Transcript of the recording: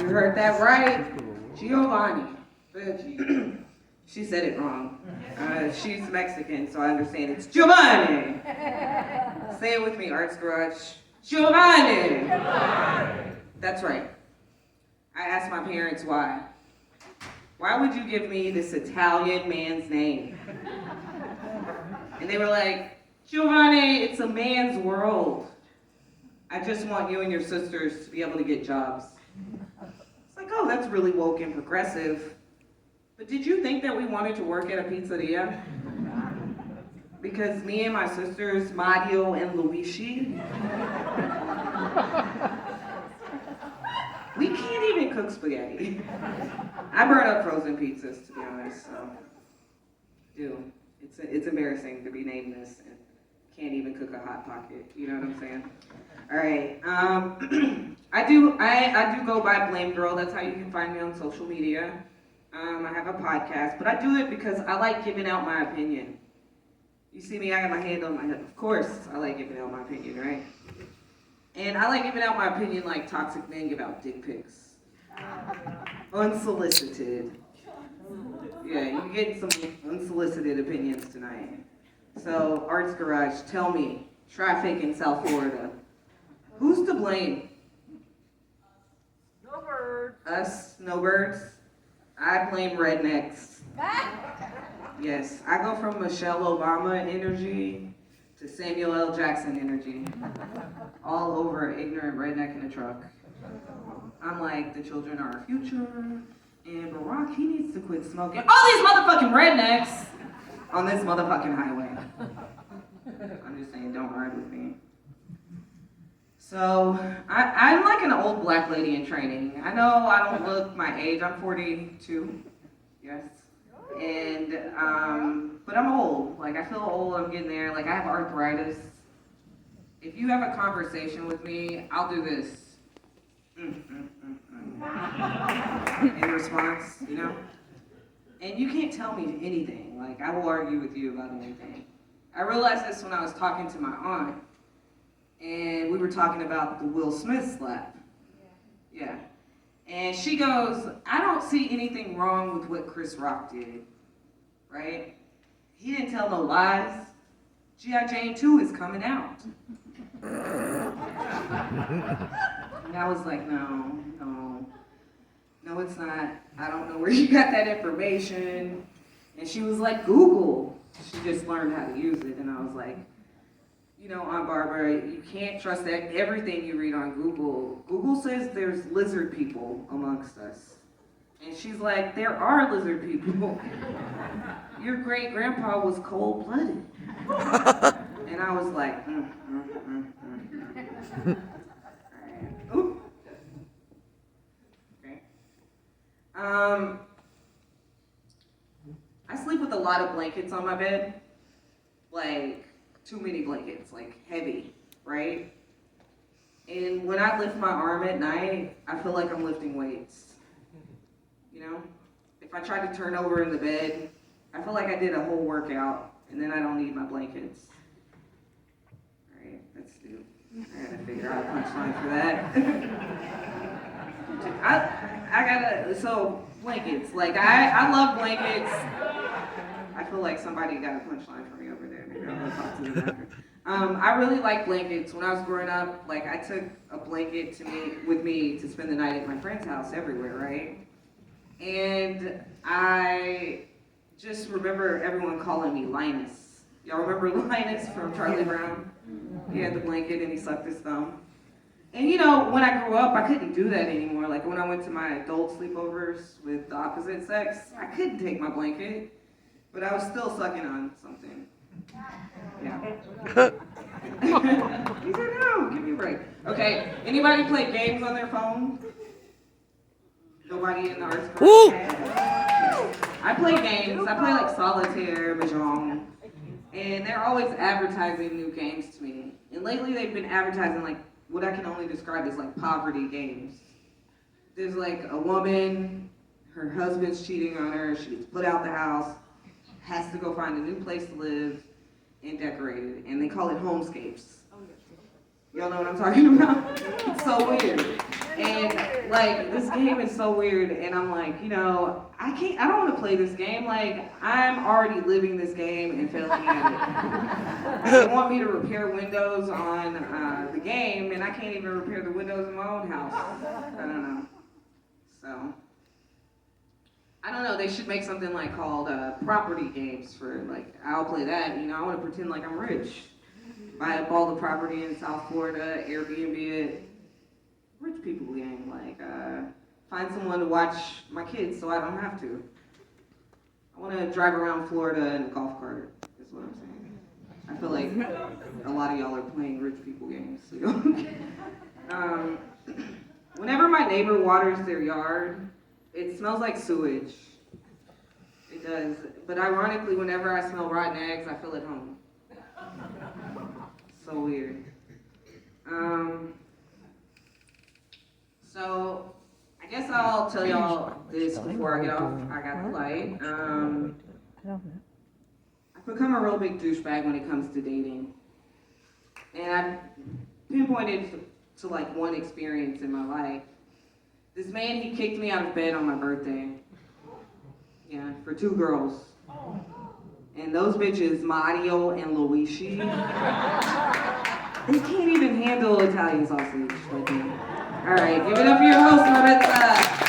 You heard that right. Giovanni. Veggie. She said it wrong. She's Mexican, so I understand. It's Giovanni. Say it with me, Arts Garage. Giovanni. That's right. I asked my parents why. Why would you give me this Italian man's name? And they were like, Giovanni, it's a man's world. I just want you and your sisters to be able to get jobs. It's like, oh, that's really woke and progressive. But did you think that we wanted to work at a pizzeria? Because me and my sisters, Mario and Luigi, we can't even cook spaghetti. I burn up frozen pizzas, to be honest, so. Dude, it's embarrassing to be named this and can't even cook a Hot Pocket, you know what I'm saying? All right, I do go by Blame Girl. That's how you can find me on social media. I have a podcast, but I do it because I like giving out my opinion. You see me, I got my hand on my hip. Of course, I like giving out my opinion, right? And I like giving out my opinion like toxic men give out dick pics. Unsolicited. Yeah, you get some unsolicited opinions tonight. So, Arts Garage, tell me, traffic in South Florida, who's to blame? Snowbirds. Us, snowbirds? I blame rednecks. Yes, I go from Michelle Obama energy to Samuel L. Jackson energy. All over ignorant redneck in a truck. I'm like, the children are our future, and Barack, he needs to quit smoking. All these motherfucking rednecks on this motherfucking highway. I'm just saying, don't ride with me. So, I'm like an old black lady in training. I know I don't look my age. I'm 42, yes. And, but I'm old. Like, I feel old. I'm getting there. Like, I have arthritis. If you have a conversation with me, I'll do this. In response, you know? And you can't tell me anything. Like, I will argue with you about anything. I realized this when I was talking to my aunt. And we were talking about the Will Smith slap. Yeah. And she goes, I don't see anything wrong with what Chris Rock did, right? He didn't tell no lies. G.I. Jane 2 is coming out. And I was like, no, it's not. I don't know where you got that information. And she was like, Google. She just learned how to use it. And I was like, you know, Aunt Barbara, you can't trust that everything you read on Google. Google says there's lizard people amongst us. And she's like, there are lizard people. Your great-grandpa was cold-blooded. And I was like, Ooh. Okay. I sleep with a lot of blankets on my bed. Like, too many blankets, like heavy, right? And when I lift my arm at night, I feel like I'm lifting weights. You know? If I try to turn over in the bed, I feel like I did a whole workout, and then I don't need my blankets. All right, that's stupid. I gotta figure out a punchline for that. So blankets, like I love blankets. I feel like somebody got a punchline for me over there. Maybe I'll go talk to them after. I really like blankets. When I was growing up, like I took a blanket with me to spend the night at my friend's house everywhere, right? And I just remember everyone calling me Linus. Y'all remember Linus from Charlie Brown? He had the blanket and he sucked his thumb. And you know, when I grew up, I couldn't do that anymore. Like when I went to my adult sleeposers with the opposite sex, I couldn't take my blanket. But I was still sucking on something. Yeah. He said, no, give me a break. Okay, anybody play games on their phone? Nobody in the arts class? I play games. I play like Solitaire, Mahjong. And they're always advertising new games to me. And lately they've been advertising like what I can only describe as like poverty games. There's like a woman, her husband's cheating on her, she gets put out the house, has to go find a new place to live and decorate it. And they call it homescapes. Y'all know what I'm talking about? It's so weird. And like this game is so weird, and I'm like, I don't want to play this game. Like I'm already living this game and failing at it. They want me to repair windows on the game, and I can't even repair the windows in my own house. I don't know. So I don't know. They should make something like called property games for like I'll play that. I want to pretend like I'm rich. Buy up all the property in South Florida, Airbnb it. Rich people game, like find someone to watch my kids so I don't have to. I want to drive around Florida in a golf cart, is what I'm saying. I feel like a lot of y'all are playing rich people games. So whenever my neighbor waters their yard, it smells like sewage. It does. But ironically, whenever I smell rotten eggs, I feel at home. So weird. So, I guess I'll tell y'all this before I get off. I got the light. I've become a real big douchebag when it comes to dating. And I've pinpointed to like one experience in my life. This man, he kicked me out of bed on my birthday. Yeah, for 2 girls. And those bitches, Mario and Luigi, they can't even handle Italian sausage like me. All right, give it up for your host, Maritza.